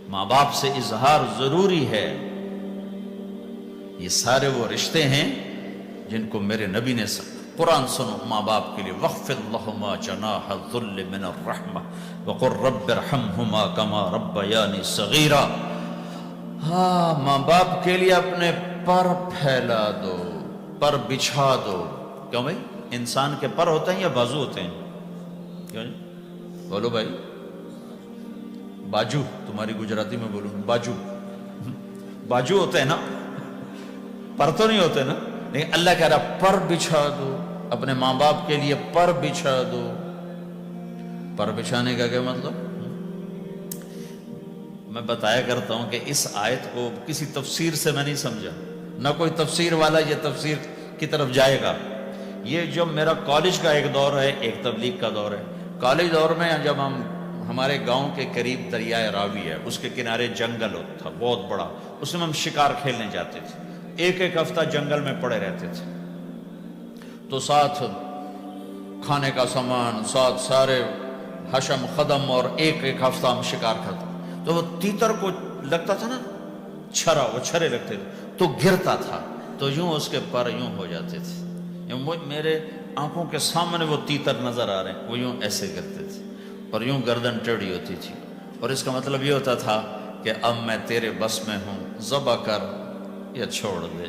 ماں باپ سے اظہار ضروری ہے۔ یہ سارے وہ رشتے ہیں جن کو میرے نبی نے قرآن سنو ماں باپ کے لیے، وَاخْفِضْ لَهُمَا جَنَاحَ الذُّلِّ مِنَ الرَّحْمَةِ وَقُلْ رَبِّ ارْحَمْهُمَا كَمَا رَبَّيَانِي صَغِيرًا۔ ہاں، ماں باپ کے لیے اپنے پر پھیلا دو، پر بچھا دو۔ کیوں بھائی؟ انسان کے پر ہوتے ہیں یا بازو ہوتے ہیں؟ کیوں جی؟ بولو بھائی۔ باجو، تمہاری گجراتی میں بولوں باجو، باجو ہوتے ہیں نا، پر تو نہیں ہوتے نا، لیکن اللہ کہہ رہا پر بچھا دو، اپنے ماں باپ کے لیے پر بچھا دو۔ پر بچھانے کا کیا مطلب؟ میں بتایا کرتا ہوں کہ اس آیت کو کسی تفسیر سے میں نہیں سمجھا، نہ کوئی تفسیر والا یہ تفسیر کی طرف جائے گا۔ یہ جو میرا کالج کا ایک دور ہے، ایک تبلیغ کا دور ہے۔ کالج دور میں جب ہمارے گاؤں کے قریب دریائے راوی ہے، اس کے کنارے جنگل تھا بہت بڑا، اس میں ہم شکار کھیلنے جاتے تھے، ایک ایک ہفتہ جنگل میں پڑے رہتے تھے، تو ساتھ کھانے کا سامان، ساتھ سارے حشم خدم، اور ایک ایک ہفتہ ہم شکار کرتے۔ تو وہ تیتر کو لگتا تھا نا چھرا، وہ چھرے لگتے تھے تو گرتا تھا، تو یوں اس کے پر یوں ہو جاتے تھے، میرے آنکھوں کے سامنے وہ تیتر نظر آ رہے ہیں، وہ یوں ایسے کرتے تھے اور یوں گردن ٹیڑھی ہوتی تھی، اور اس کا مطلب یہ ہوتا تھا کہ اب میں تیرے بس میں ہوں، ذبح کر یا چھوڑ دے،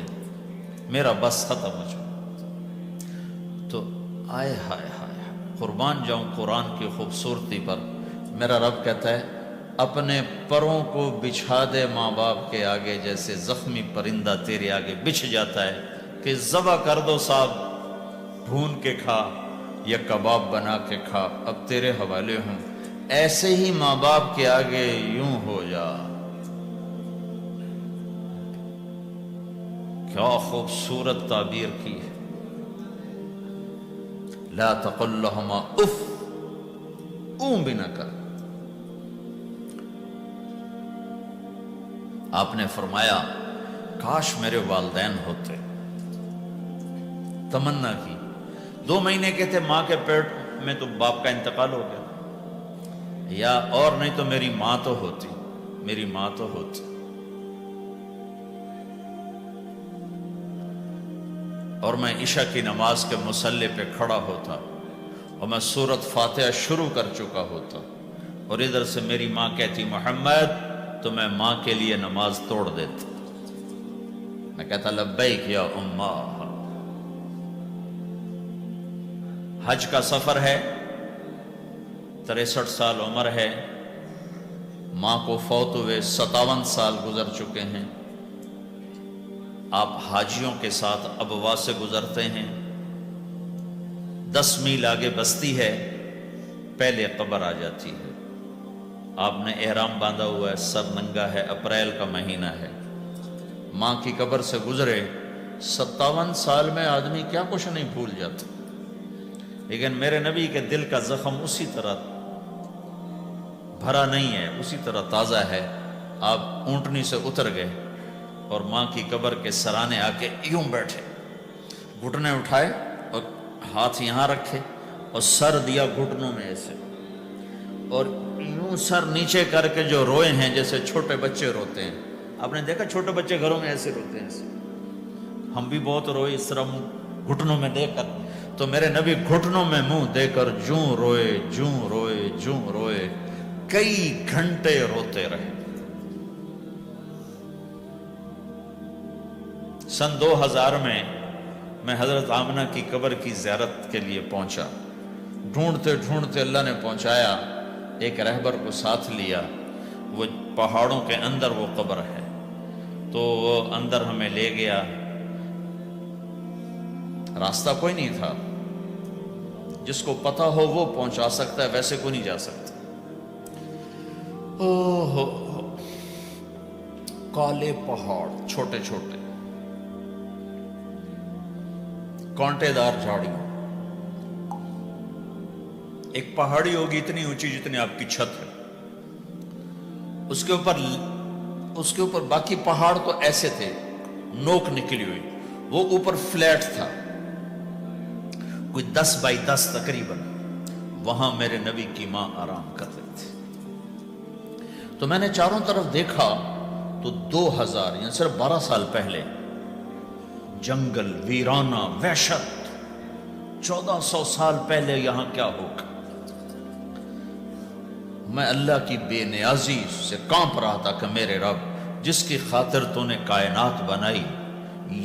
میرا بس ختم ہو چکا۔ تو آئے ہائے ہائے، قربان جاؤں قرآن کی خوبصورتی پر۔ میرا رب کہتا ہے اپنے پروں کو بچھا دے ماں باپ کے آگے، جیسے زخمی پرندہ تیرے آگے بچھ جاتا ہے کہ ذبح کر دو صاحب، بھون کے کھا یا کباب بنا کے کھا، اب تیرے حوالے ہوں، ایسے ہی ماں باپ کے آگے یوں ہو جا۔ کیا خوبصورت تعبیر کی ہے۔ لا تقل لهما اف، اون بھی نہ کر۔ آپ نے فرمایا کاش میرے والدین ہوتے، تمنا کی۔ 2 مہینے کے تھے ماں کے پیٹ میں تو باپ کا انتقال ہو گیا، یا اور نہیں تو میری ماں تو ہوتی، میری ماں تو ہوتی۔ اور میں عشاء کی نماز کے مصلی پہ کھڑا ہوتا اور میں سورۃ فاتحہ شروع کر چکا ہوتا، اور ادھر سے میری ماں کہتی محمد، تو میں ماں کے لیے نماز توڑ دیتا، میں کہتا لبیک یا اماں۔ حج کا سفر ہے، 63 سال عمر ہے، ماں کو فوت ہوئے 57 سال گزر چکے ہیں۔ آپ حاجیوں کے ساتھ ابوا سے گزرتے ہیں، 10 میل آگے بستی ہے، پہلے قبر آ جاتی ہے۔ آپ نے احرام باندھا ہوا ہے، سر ننگا ہے، اپریل کا مہینہ ہے، ماں کی قبر سے گزرے 57 سال میں آدمی کیا کچھ نہیں بھول جاتا، لیکن میرے نبی کے دل کا زخم اسی طرح بھرا نہیں ہے، اسی طرح تازہ ہے۔ آپ اونٹنی سے اتر گئے اور ماں کی قبر کے سرانے آ کے یوں بیٹھے، گھٹنے اٹھائے اور ہاتھ یہاں رکھے اور سر دیا گھٹنوں میں ایسے، اور یوں سر نیچے کر کے جو روئے ہیں جیسے چھوٹے بچے روتے ہیں۔ آپ نے دیکھا چھوٹے بچے گھروں میں ایسے روتے ہیں، ایسے ہم بھی بہت روئے اس طرح منہ گھٹنوں میں دے کر، تو میرے نبی گھٹنوں میں منہ دے کر جوں روئے جوں روئے جوں روئے، کئی گھنٹے روتے رہے۔ سن 2000 میں حضرت آمنہ کی قبر کی زیارت کے لیے پہنچا، ڈھونڈتے ڈھونڈتے اللہ نے پہنچایا، ایک رہبر کو ساتھ لیا، وہ پہاڑوں کے اندر وہ قبر ہے، تو وہ اندر ہمیں لے گیا، راستہ کوئی نہیں تھا، جس کو پتہ ہو وہ پہنچا سکتا ہے، ویسے کوئی نہیں جا سکتا۔ کالے پہاڑ چھوٹے چھوٹے، کانٹے دار جھاڑیاں، ایک پہاڑی ہوگی اتنی اونچی جتنی آپ کی چھت ہے، اس کے اوپر باقی پہاڑ تو ایسے تھے، نوک نکلی ہوئی، وہ اوپر فلیٹ تھا، کوئی 10 بائی 10 تقریباً۔ وہاں میرے نبی کی ماں آرام کر رہی تھی، تو تو میں نے چاروں طرف دیکھا تو 2000 یعنی صرف 12 سال پہلے جنگل ویرانہ وحشت، 1400 سال پہلے یہاں کیا ہوگا۔ میں اللہ کی بے نیازی سے کانپ رہا تھا کہ میرے رب جس کی خاطر تو نے کائنات بنائی،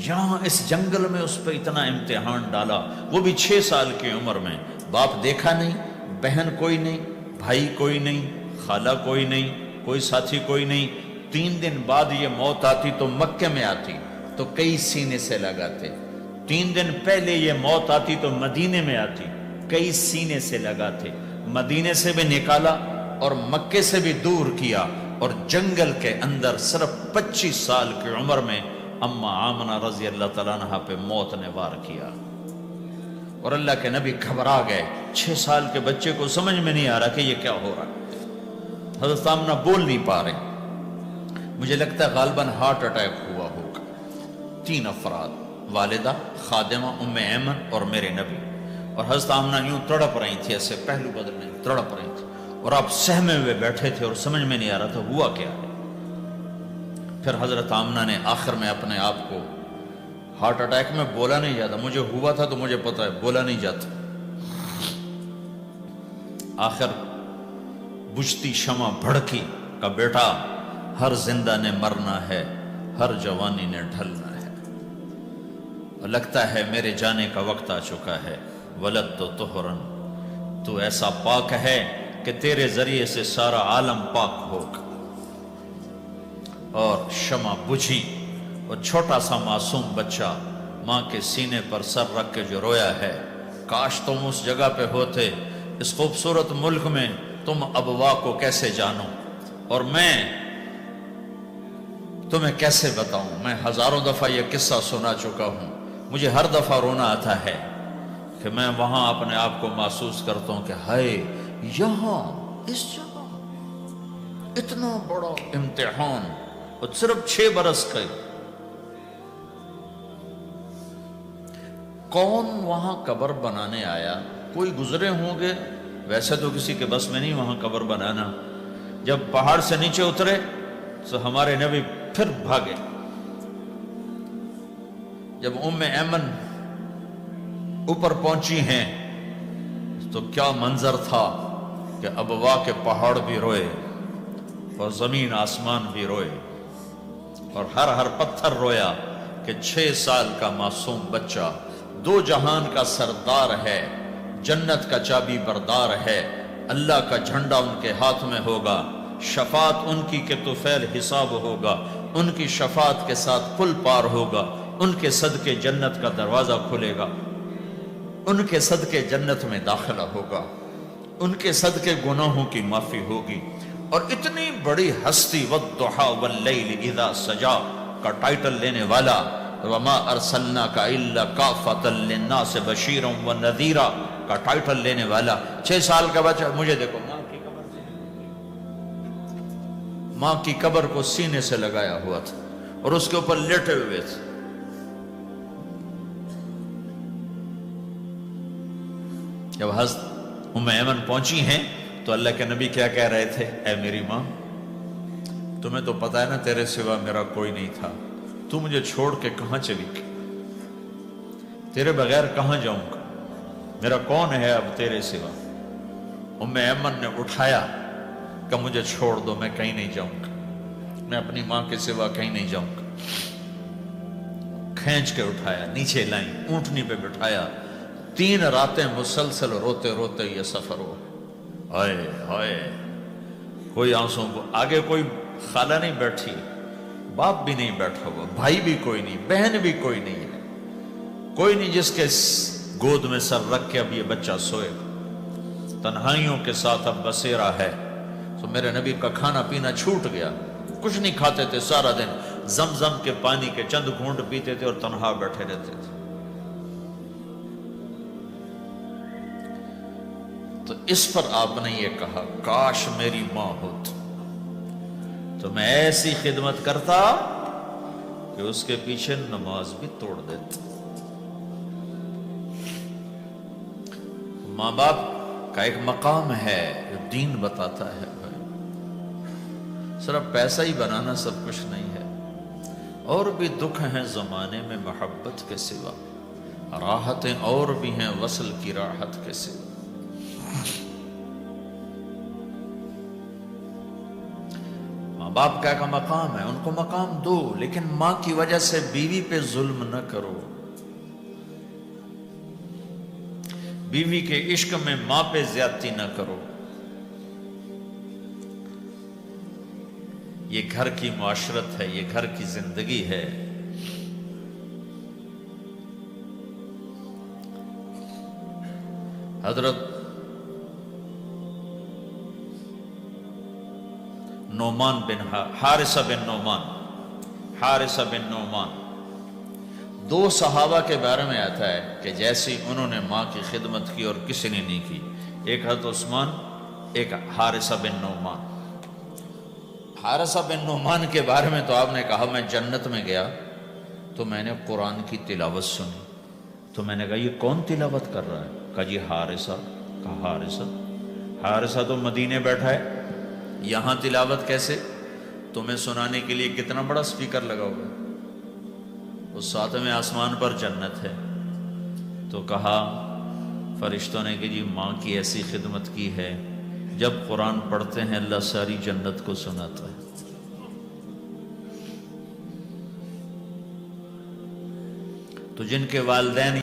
یہاں اس جنگل میں اس پہ اتنا امتحان ڈالا، وہ بھی 6 سال کی عمر میں۔ باپ دیکھا نہیں، بہن کوئی نہیں، بھائی کوئی نہیں، خالہ کوئی نہیں، کوئی ساتھی کوئی نہیں۔ 3 دن بعد یہ موت آتی تو مکے میں آتی تو کئی سینے سے لگاتے، 3 دن پہلے یہ موت آتی تو مدینے میں آتی، کئی سینے سے لگاتے۔ مدینے سے بھی نکالا اور مکے سے بھی دور کیا، اور جنگل کے اندر صرف 25 سال کی عمر میں اما آمنہ رضی اللہ تعالیٰ عنہ پہ موت نے وار کیا، اور اللہ کے نبی گھبرا گئے۔ 6 سال کے بچے کو سمجھ میں نہیں آ رہا کہ یہ کیا ہو رہا ہے۔ حضرت آمنہ بول نہیں پا رہے، مجھے لگتا ہے غالباً ہارٹ اٹیک ہوا ہوگا۔ 3 افراد، والدہ، خادمہ ام ایمن اور میرے نبی، اور حضرت آمنہ یوں تڑپ رہی تھی، ایسے پہلو بدلنے تڑپ رہی تھی، اور آپ سہمے ہوئے بیٹھے تھے اور سمجھ میں نہیں آ رہا تھا ہوا کیا ہے۔ پھر حضرت آمنہ نے آخر میں اپنے آپ کو، ہارٹ اٹیک میں بولا نہیں جاتا، مجھے ہوا تھا تو مجھے پتا ہے بولا نہیں جاتا، آخر بجھتی شمع بھڑکی کا بیٹا ہر زندہ نے مرنا ہے، ہر جوانی نے ڈھلنا ہے، اور لگتا ہے میرے جانے کا وقت آ چکا ہے۔ ولد تو طہرن، تو ایسا پاک ہے کہ تیرے ذریعے سے سارا عالم پاک ہوگا۔ اور شمع بجھی، اور چھوٹا سا معصوم بچہ ماں کے سینے پر سر رکھ کے جو رویا ہے، کاش تم اس جگہ پہ ہوتے، اس خوبصورت ملک میں، تم ابوا کو کیسے جانو، اور میں تمہیں کیسے بتاؤں۔ میں ہزاروں دفعہ یہ قصہ سنا چکا ہوں، مجھے ہر دفعہ رونا آتا ہے کہ میں وہاں اپنے آپ کو محسوس کرتا ہوں کہ ہائے، یہاں اس جگہ اتنا بڑا امتحان، اور صرف 6 برس کا، کون وہاں قبر بنانے آیا؟ کوئی گزرے ہوں گے، ویسے تو کسی کے بس میں نہیں وہاں قبر بنانا۔ جب پہاڑ سے نیچے اترے تو ہمارے نبی پھر بھاگے۔ جب ام ایمن اوپر پہنچی ہیں تو کیا منظر تھا کہ ابوا کے پہاڑ بھی روئے، اور زمین آسمان بھی روئے، اور ہر پتھر رویا کہ 6 سال کا معصوم بچہ 2 جہان کا سردار ہے، جنت کا چابی بردار ہے، اللہ کا جھنڈا ان کے ہاتھ میں ہوگا، شفاعت ان کی کہ طفیل حساب ہوگا، ان کی شفاعت کے ساتھ پل پار ہوگا، ان کے صدقے جنت کا دروازہ کھلے گا، ان کے صدقے جنت میں داخلہ ہوگا، ان کے صدقے گناہوں کی معافی ہوگی۔ اور اتنی بڑی ہستی والضحی واللیل اذا سجا کا ٹائٹل لینے والا، وما ارسلناک الا کافۃ للناس بشیرا ونذیرا کا ٹائٹل لینے والا، 6 سال کا بچہ، مجھے دیکھو ماں کی قبر کو سینے سے لگایا ہوا تھا اور اس کے اوپر لیٹے ہوئے تھے۔ جب حضرت ام ایمن پہنچی ہیں تو اللہ کے نبی کیا کہہ رہے تھے؟ اے میری ماں، تمہیں تو پتا ہے نا تیرے سوا میرا کوئی نہیں تھا، تو مجھے چھوڑ کے کہاں چلی گئی؟ تیرے بغیر کہاں جاؤں گا؟ میرا کون ہے اب تیرے سوا؟ ام ایمن نے اٹھایا کہ مجھے چھوڑ دو، میں کہیں نہیں جاؤں گا، میں اپنی ماں کے سوا کہیں نہیں جاؤں گا۔ کھینچ کے اٹھایا، نیچے لائیں، اونٹنی پہ بٹھایا، 3 راتیں مسلسل روتے روتے یہ سفر ہو۔ ہائے ہائے، کوئی آنسوں کو، آگے کوئی خالہ نہیں بیٹھی، باپ بھی نہیں بیٹھا ہوا، بھائی بھی کوئی نہیں، بہن بھی کوئی نہیں ہے، کوئی نہیں جس کے گود میں سر رکھ کے اب یہ بچہ سوئے گا۔ تنہائیوں کے ساتھ اب بسیرا ہے۔ تو میرے نبی کا کھانا پینا چھوٹ گیا، کچھ نہیں کھاتے تھے سارا دن، زمزم کے پانی کے چند گھونٹ پیتے تھے اور تنہا بیٹھے رہتے تھے۔ تو اس پر آپ نے یہ کہا، کاش میری ماں ہوتی تو میں ایسی خدمت کرتا کہ اس کے پیچھے نماز بھی توڑ دیتا۔ ماں باپ کا ایک مقام ہے جو دین بتاتا ہے۔ صرف پیسہ ہی بنانا سب کچھ نہیں ہے، اور بھی دکھ ہیں زمانے میں محبت کے سوا، راحتیں اور بھی ہیں وصل کی راحت کے سوا۔ ماں باپ کا ایک مقام ہے، ان کو مقام دو، لیکن ماں کی وجہ سے بیوی پہ ظلم نہ کرو، بیوی کے عشق میں ماں پہ زیادتی نہ کرو۔ یہ گھر کی معاشرت ہے، یہ گھر کی زندگی ہے۔ حضرت نعمان بن حارثہ بن نعمان، دو صحابہ کے بارے میں آتا ہے کہ جیسی انہوں نے ماں کی خدمت کی اور کسی نے نہیں کی، ایک حضرت عثمان، ایک حارثہ بن نعمان۔ حارثہ بن نعمان کے بارے میں تو آپ نے کہا میں جنت میں گیا تو میں نے قرآن کی تلاوت سنی، تو میں نے کہا یہ کون تلاوت کر رہا ہے؟ کہا جی حارثہ۔ کہا حارثہ تو مدینے بیٹھا ہے، یہاں تلاوت کیسے؟ تمہیں سنانے کے لیے کتنا بڑا سپیکر لگا ہوا ہے، اس ساتویں آسمان پر جنت ہے۔ تو کہا فرشتوں نے کہ جی ماں کی ایسی خدمت کی ہے، جب قرآن پڑھتے ہیں اللہ ساری جنت کو سناتا ہے۔ تو جن کے والدین